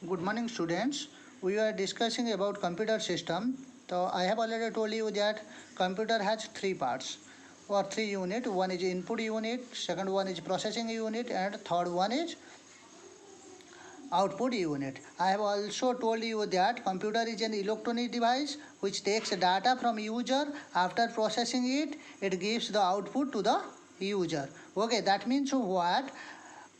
Good morning, students. We are discussing about computer system. So I have already told you that computer has three parts or three unit. One is input unit, second one is processing unit, and third one is output unit. I have also told you that computer is an electronic device which takes data from user. After processing it, it gives the output to the user. Okay, that means what?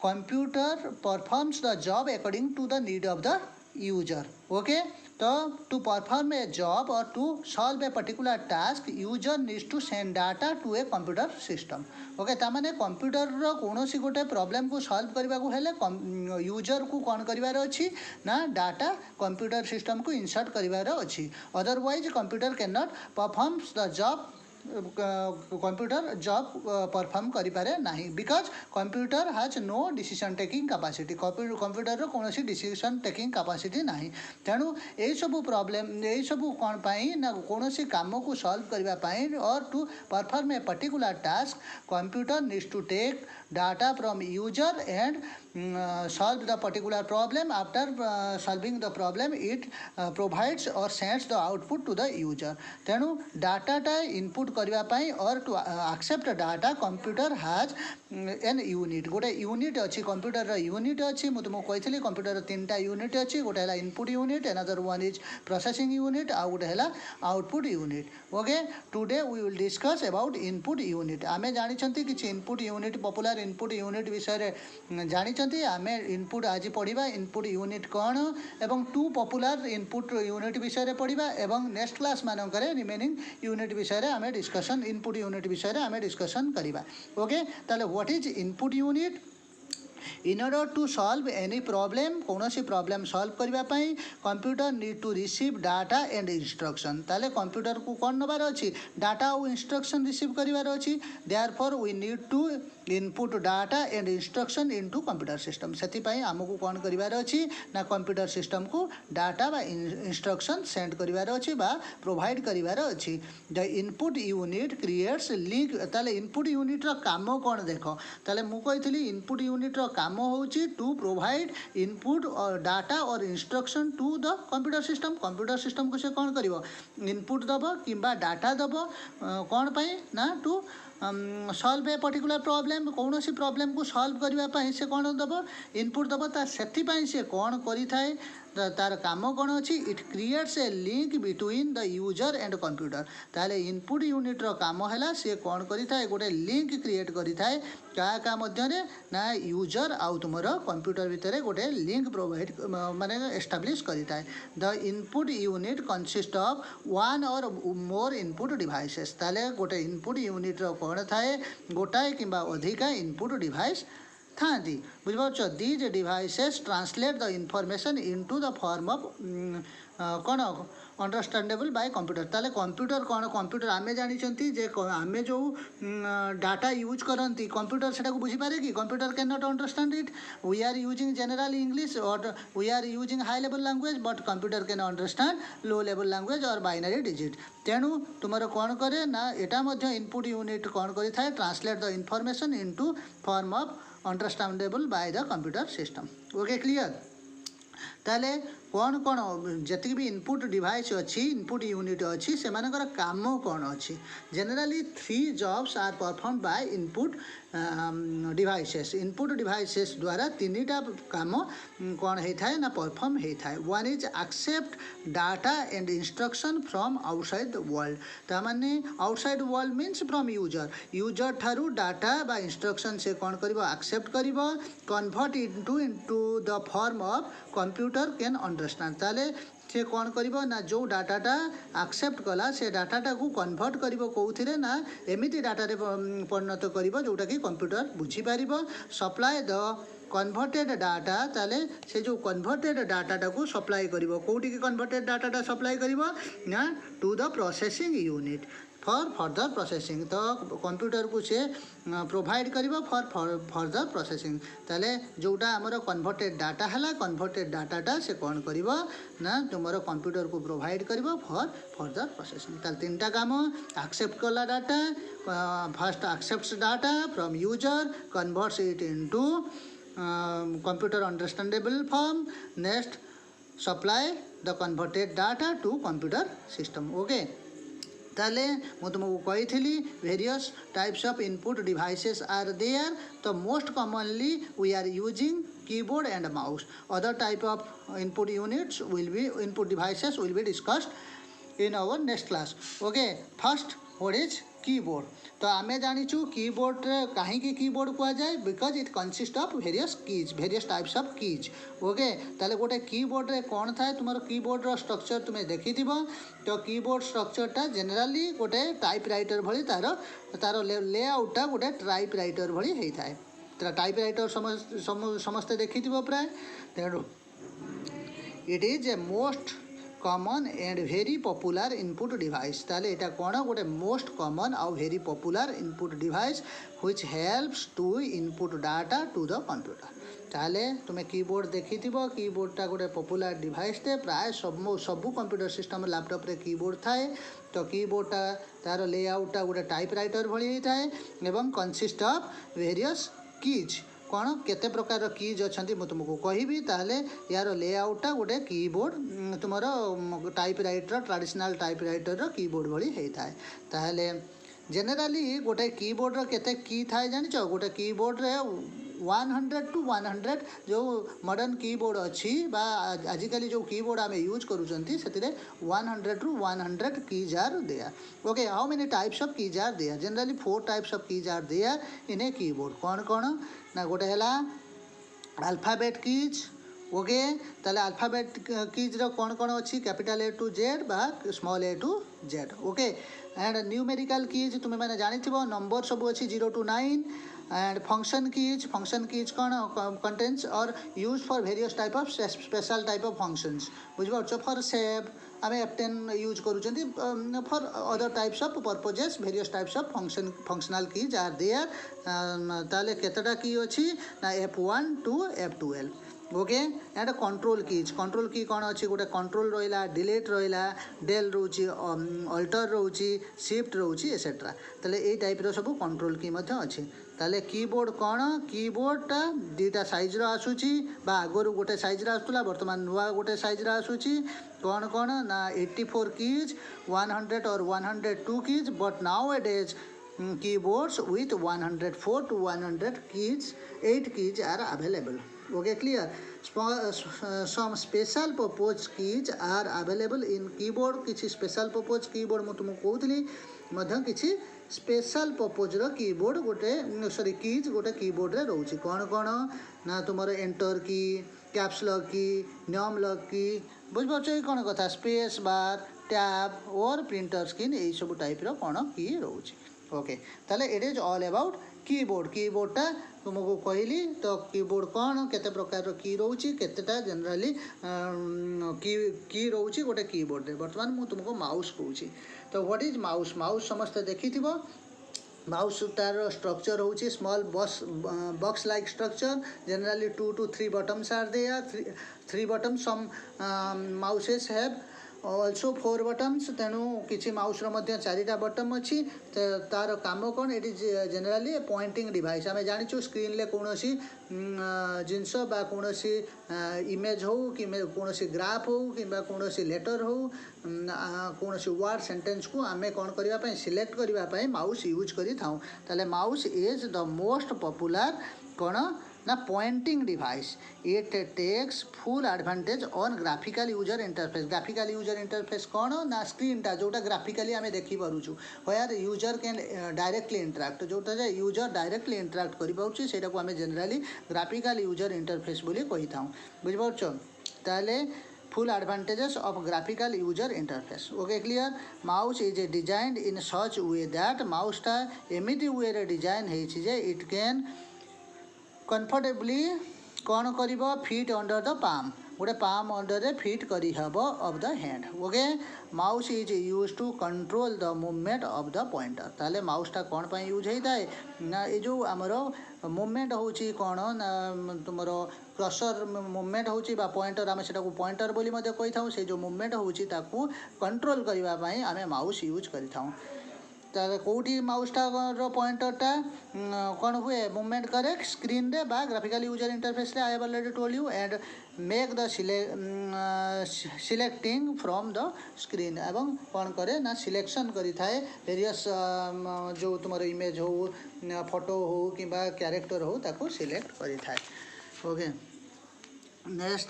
Computer performs the job according to the need of the user. Okay, so to perform a job or to solve a particular task, user needs to send data to a computer system. Okay तामाने computer कौन सी गोटे problem को solve करने को हेले user को कौन करिवार अछि ना डाटा कंप्यूटर सिस्टम को इंसर्ट करिवार अछि otherwise computer can not performs the job computer job perform करिपारे नाही because computer has no decision taking capacity computer कौन सी डिसीजन टेकिंग कैपेसिटी नाही तेणु यही सब प्रॉब्लम यही सब कौन पाई ना कौन सी काम को सॉल्व करबा पाई और to perform a particular task computer needs to take data from user and solve the particular problem. After solving the problem, it provides or sends the output to the user. तेणु डाटाटा input करने और to accept data computer has an unit गोटे unit अच्छी computer unit अच्छी मुझे तुमको कही computer तीन टा यूनिट अच्छी गोटे है input unit another one is processing unit आउ गोटे है output unit okay today we will discuss about input unit आमे जानी कि input unit popular input unit विषय जानी आम इनपुट आज पढ़ा इनपुट यूनिट कौन एवं टू पॉपुलर इनपुट यूनिट विषय पढ़ा एवं नेक्स्ट क्लास मानक रिमेनिंग यूनिट विषय आम डिस्कसन इनपुट यूनिट विषय आम डिस्कसन करवा ओके ताले what is input unit in order to solve any problem कौन सी प्रॉब्लम सॉल्व करने computer need to receive data and instruction ताले कंप्यूटर को कौन नबार अच्छी डाटा और इंस्ट्रक्शन रिसीव करार अच्छी therefore we need to input data and instruction into computer system से आमको कौन करार अच्छी ना कंप्यूटर सिस्टम को डाटा बा इंस्ट्रक्शन सेंड करार अच्छी बा प्रोवाइड करार अच्छी the input unit creates link ताले इनपुट यूनिट रो काम कौन देख ताले मु कही इनपुट यूनिट रो काम होची टू प्रोवाइड इनपुट और डाटा और instruction to the computer system को से कौन करिवो इनपुट दबो किंबा डाटा दबो कौन पाई ना to solve a particular problem कौन सी प्रॉब्लम को सॉल्व करने से कौन दब इनपुट दब से सी कौन करें तार काम कौन अच्छी it creates a link between the user and computer ताले इनपुट यूनिट रो काम है सी कौन करें गोटे लिंक क्रिएट करें क्या मध्य ना यूजर आउ तुम कंप्यूटर भितर गोटे लिंक प्रोवाइड माने एस्टाब्लिश करें the input unit consist of one और मोर इनपुट डिवाइसेस ताले गोटे इनपुट यूनिट रो कौन थाए गोटाए किंबा अधिका इनपुट डिवाइस था बुझे these devices translate the information into the form of कौन अंडरस्टैंडेबल बाय कंप्यूटर ताले कंप्यूटर कौन कंप्यूटर आमे जानी जे आमे जो डाटा यूज करती कंप्यूटर से बुझीपारे कि computer can not understand it we are using general English और we are using high level language but computer can understand low level language और बाइनरी डिजिट तेणु तुम कौन करे ना यहाँ इनपुट यूनिट कौन करें translate the information into form of understandable by the computer system okay clear ताले कौन कौन जी भी इनपुट डिवाइस अच्छी इनपुट यूनिट अच्छी से काम कौन अच्छी generally three jobs are perform by input devices द्वारा तीन टा काम कौन होता है ना परफॉर्म होता है one is except data and instruction from outside the world तामाने outside world means from user ठारू डाटा बा इंस्ट्रक्शन से कौन कर एक्सेप्ट कर convert into the form of computer can understand ताले से कौन कर ना जो डाटाटा एक्सेप्ट कला से डाटाटा को कन्वर्ट कर कौन ना एमती डाटारे परिणत कर जोटा कि कंप्यूटर बुझीपार सप्लाय द कन्वर्टेड डाटा ताले से जो कन्वर्टेड डाटाटा को सप्लाई कर कौटी कन्वर्टेड डाटाटा सप्लाई कर ना to the processing unit for further processing तो कंप्यूटर को से प्रोवाइड कर फॉर फर्दर प्रोसेसिंग ताले जोटा आमर कन्वर्टेड डाटा है कन्वर्टेड डाटाटा से कौन कर ना तुम कंप्यूटर को प्रोवाइड कर फॉर फर्दर प्रोसेसिंग ताले तीन टा काम एक्सेप्ट कला data first accepts data from user converts it into computer understandable form next supply the converted data to computer system. Okay. ताले मु तुमको कही various types of input devices are there तो most commonly we are using keyboard and mouse other type of input units will be input devices will be discussed in our next class. Okay first what is keyboard. तो आमे जानिचु keyboard कहीं keyboard कह जाए because it consist of various types of keys. Okay ताले गोटे keyboard रे कौन थाए तुम कीबोर्ड रो स्ट्रक्चर तुम्हें देखी तो कीबोर्ड स्ट्रक्चरटा जनरली गोटे टाइपराइटर भली तार लेआउटा गोटे टाइपराइटर भली होता है. टाइपराइटर समस्ते देखी प्राय तेणु it is a most common and very popular input device. ताले एटा कौन गोटे मोस्ट कॉमन आउ very popular input device which helps to input data to the computer. ताले तुम्हें कीबोर्ड देखी कीबोर्डटा गोटे पॉपुलर डिवाइस टे प्राय सबू कंप्यूटर सिस्टम लैपटॉप रे कीबोर्ड थाए. तो कीबोर्डटा तार लेआउटा गोटे टाइपराइटर भली होता है एवं कंसिस्ट ऑफ वेरियस कीज. कौन केते प्रकार कीज अच्छा मुझे तुमको कहबी ताले यार लेआउटा गोटे कीबोर्ड तुम टाइपराइटर ट्रेडिशनल टाइपराइटर कीबोर्ड भली होता है. ताले जेनेराली गोटे कीबोर्ड केते की थाए जानिच गोटे कीबोर्ड रे 100 to 100 जो मॉडर्न कीबोर्ड अच्छी बा आजिकल जो कीबोर्ड आम यूज करूँगी से 100 to 100 keys are there. Okay how many types of keys are there generally 4 types of keys are there in a keyboard. कौन कौन ना गोटे है अल्फाबेट कीज. ओके ताले अल्फाबेट कीज रो कौन कौन अच्छी कैपिटल A to Z बा small A to Z. Okay and numerical keys तुम्हें मैंने जानी नंबर सब अच्छी 0 to 9 एंड फंक्शन कीज कौन कंटेन्स और use for various type of special type of functions बुझे फॉर सेव आम F10 यूज करूँ for other types of purposes various types of functional keys are there. ताले केतटा की अच्छी ना F1 to F12. Okay and control की कौन अच्छी गोटे कंट्रोल रहा डिलीट रहा डेल रोची अल्टर रोची शिफ्ट रोची एसेट्रा. ताले ए टाइप रो सब कंट्रोल की अच्छी. ताले कीबोर्ड कौन कीबोर्डटा दुईटा साइज आसूची बा आगरू गोटे साइज आसूला बर्तमान नुआ गोटे साइज आसूची. कौन कौन ना 84 कीज 100 और 102 keys but now A days keyboards with 104 to 100 keys 8 keys are available. Okay clear. Some special purpose keys are available in keyboard. किसी special purpose keyboard मु तुमको कहूली मध्य किसी स्पेशल पर्पज कीबोर्ड गोटे सॉरी कीज गोटे keyboard रे रोची. कौन कौन ना तुम एंटर की कैप्स लॉक की न्यूम लॉक की बुझपार कौन कथा स्पेस बार टैब और प्रिंटर स्क्रीन यही सब टाइप रो कौन की रोची. ओके ताले इट इज ऑल अबाउट कीबोर्डटा तुमको कहली. तो कीबोर्ड कौन केते प्रकार की रोची केतेटा जनरली की रोची गोटे कीबोर्ड रे. बर्तमान मु तुमको माउस कहूँ. तो व्हाट इज माउस समस्ते देखी माउस तार स्ट्रक्चर होची small box like structure generally 2 to 3 buttons are there. 3 buttons some mouses have also 4 buttons. तेणु किसी माउस रो 4टा बटम अच्छी. तार काम कौन it is generally pointing device. आम जाचु स्क्रीन ले कौन जिनस बा कौन इमेज हो कि कौन ग्राफ हो कि कौन लेटर हो कौन वर्ड सेंटेंस को आम कौन करने सिलेक्ट करने माउस यूज करी थाउ. ताले mouse is the most popular कौन ना pointing device. It takes full advantage on graphical user interface कौन ना स्क्रीनटा जोटा ग्राफिकली आम देखी पार्चु where user can directly interact जोटा यूजर डायरेक्टली इंटराक्ट करें आम जनरली ग्राफिकल यूजर इंटरफेस बोली कही था. बुझिपारुछ ताले full advantages of graphical user interface. Okay clear. Mouse is a designed in such way that माउसटा एमती वे रे डिजाइन है इट कैन कंफर्टेबली कौन कर फिट अंडर द पाम गोटे पाम अंडर रे फिट करी हबो of the hand. Okay mouse is use to control the movement of the pointer. ताले माउसटा कौन पाई यूज होता है ना ये जो आमर मूवमेंट होची कौन ना तुम क्रसर मूवमेंट होची बा पॉइंटर आम से पॉइंटर बोली कही था से जो मूवमेंट होची ताकू कंट्रोल करने आम माउस यूज करी था. ताले कोठी माउसटा पॉइंटरटा कौन हुए मूवमेंट करे स्क्रीन रे बा ग्राफिकल यूजर इंटरफेस रे। I have already told you and make the selecting from the screen एवं कौन करे ना सिलेक्शन करी थाए वेरियस जो तुम इमेज हो फोटो हो कि कैरेक्टर हो ताको सिलेक्ट करी थाए। Okay next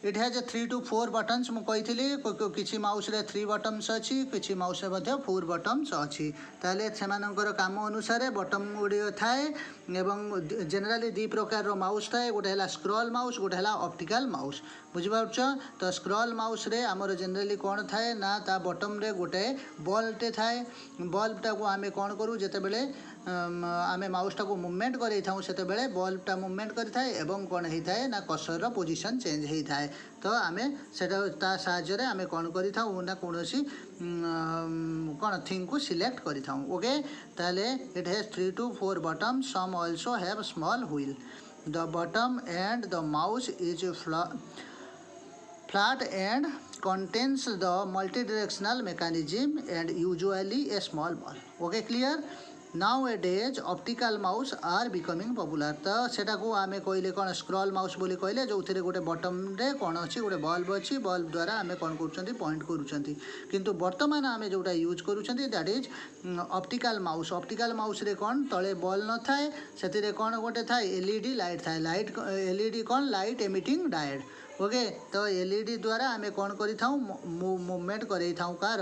it has 3 to 4 buttons मु कही किसी माउस रे 3 बटन्स अच्छी किसी माउस रे 4 बटन्स अच्छी ताले सेमानकर काम अनुसार बटन गुड़ी थाए एवं जनरली 2 प्रकार रो माउस थाए गोटे है स्क्रॉल माउस गोटे है ऑप्टिकल माउस बुझिपारुछ। तो स्क्रॉल माउस रे आमर जनरली कौन थाए ना ता बटन रे गोटे बल्बटे थाए बल्बटा को आमे कौन करूँ जितेबले आमे माउसटा को मूवमेंट करे था से बल्बटा मूवमेंट करें एवं कौन होता है ना कसर पोजिशन चेंज होता है। तो आमे सेटा साहाय्य आमे कौन करी ना कौन कौन थिंग को सिलेक्ट करी था। ओके ताले it has 3 to 4 button some also have small wheel the button and the mouse is flat and contains the multidirectional mechanism and usually a small ball. Okay, clear? Nowadays optical mouse are becoming popular। तो सेटा को आमे कहले कौन scroll mouse बोली कहले जो थे गोटे बटन रे कौन अच्छी गोटे बल्ब अच्छी बल्ब द्वारा आमे कौन कर पॉइंट करूँ किंतु वर्तमान आमे जोटा यूज करूँ that is optical mouse. Optical mouse रे कौन तले बल न थाए से कौन गोटे थाए एलईडी लाइट थाए लाइट एलईडी कौन लाइट एमिटिंग डायोड। ओके तो एलईडी द्वारा आमे कौन करी मूवमेंट करे कार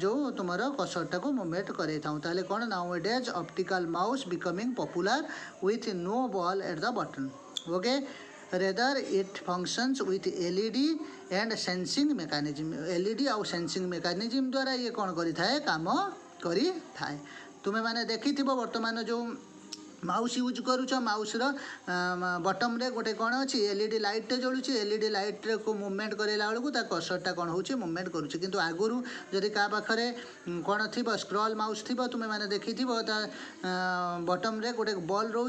जो तुम कसरटा को मूवमेंट करे ताले कौन nowadays optical mouse becoming popular with no ball at the button. Okay rather it functions with LED and sensing mechanism LED आउ सेंसिंग मेकानिज्म द्वारा ये कौन करी थाए काम करी थाए। तुमे माने देखी वर्तमान जो माउस यूज करूछ माउस बटन रे गोटे कौन अच्छी एलईडी लाइट जलुची एलईडी लाइट को मूवमेंट करेला बेलू कसरटा कौन हो मूवमेंट करुच्ची किंतु आगुरी जदि क्या पाखे कौन थी स्क्रॉल माउस थी तुम्हें मैंने देखी बटन रे गोटे बॉल रोच